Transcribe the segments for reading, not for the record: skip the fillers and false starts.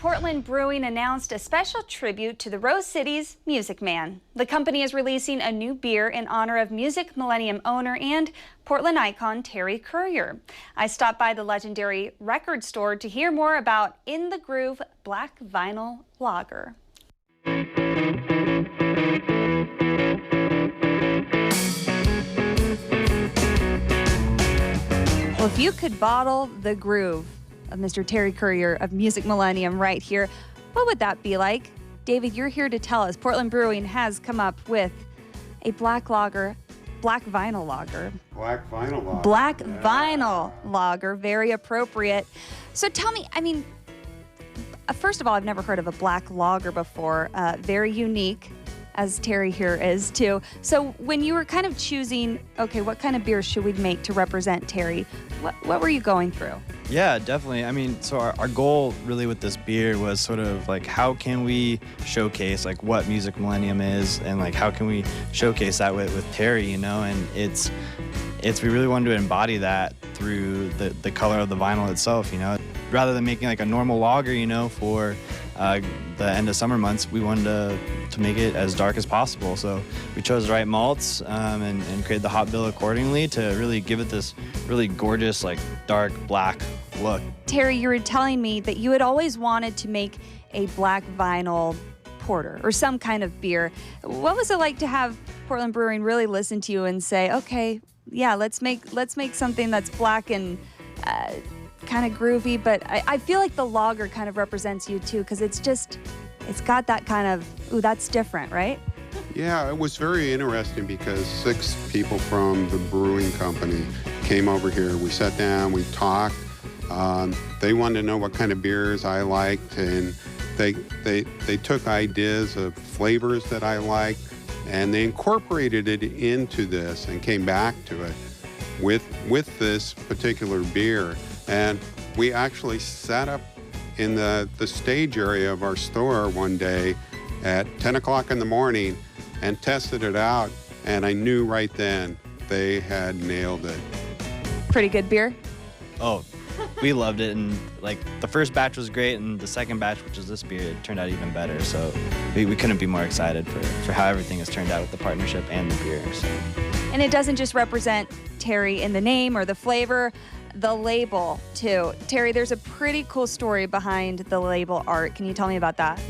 Portland Brewing announced a special tribute to the Rose City's Music Man. The company is releasing a new beer in honor of Music Millennium owner and Portland icon Terry Currier. I stopped by the legendary record store to hear more about In the Groove Black Vinyl Lager. Well, if you could bottle the groove of Mr. Terry Currier of Music Millennium right here, what would that be like? David, you're here to tell us. Portland Brewing has come up with a black vinyl lager. Black vinyl lager. Black vinyl lager, very appropriate. So tell me, I mean, first of all, I've never heard of a black lager before. Very unique, as Terry here is too. So when you were kind of choosing, okay, what kind of beer should we make to represent Terry, what were you going through? Yeah, definitely. I mean, so our goal really with this beer was sort of like, how can we showcase like what Music Millennium is, and like how can we showcase that with Terry, you know? And it's we really wanted to embody that through the color of the vinyl itself, you know? Rather than making like a normal lager, you know, for the end of summer months, we wanted to make it as dark as possible. So we chose the right malts and created the hop bill accordingly to really give it this really gorgeous, like dark black look. Terry, you were telling me that you had always wanted to make a black vinyl porter or some kind of beer. What was it like to have Portland Brewing really listen to you and say, okay, yeah, let's make something that's black and kind of groovy, but I feel like the lager kind of represents you too, because it's got that kind of, ooh, that's different, right? Yeah, it was very interesting because 6 people from the brewing company came over here. We sat down, we talked. They wanted to know what kind of beers I liked, and they took ideas of flavors that I liked, and they incorporated it into this and came back to it with this particular beer. And we actually sat up in the stage area of our store one day at 10 o'clock in the morning and tested it out, and I knew right then they had nailed it. Pretty good beer? Oh, we loved it, and like the first batch was great, and the second batch, which is this beer, it turned out even better. So we couldn't be more excited for how everything has turned out with the partnership and the beer. So. And it doesn't just represent Terry in the name or the flavor, the label too. Terry, there's a pretty cool story behind the label art. Can you tell me about that?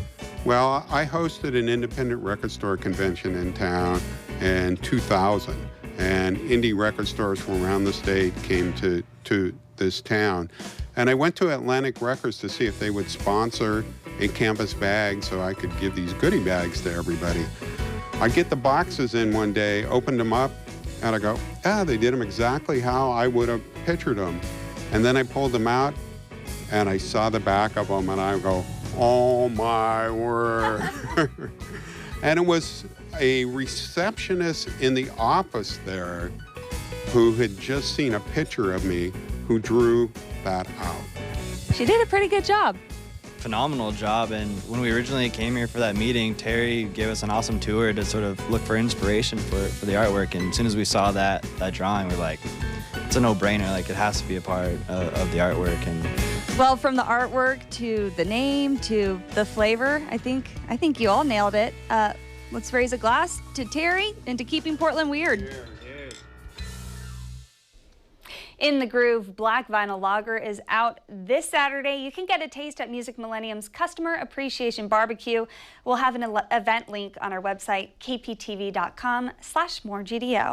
Well, I hosted an independent record store convention in town in 2000, and indie record stores from around the state came to this town. And I went to Atlantic Records to see if they would sponsor a canvas bag so I could give these goodie bags to everybody. I get the boxes in one day, opened them up, and I go, they did them exactly how I would have pictured them. And then I pulled them out, and I saw the back of them, and I go, oh my word. And it was a receptionist in the office there who had just seen a picture of me who drew that out. She did a pretty good job. Phenomenal job. And when we originally came here for that meeting, Terry gave us an awesome tour to sort of look for inspiration for the artwork. And as soon as we saw that drawing, we're like, it's a no-brainer. Like, it has to be a part of the artwork. And well, from the artwork to the name to the flavor, I think you all nailed it. Let's raise a glass to Terry and to keeping Portland weird. Cheers. In the Groove Black Vinyl Lager is out this Saturday. You can get a taste at Music Millennium's Customer Appreciation Barbecue. We'll have an event link on our website, kptv.com/moregdo.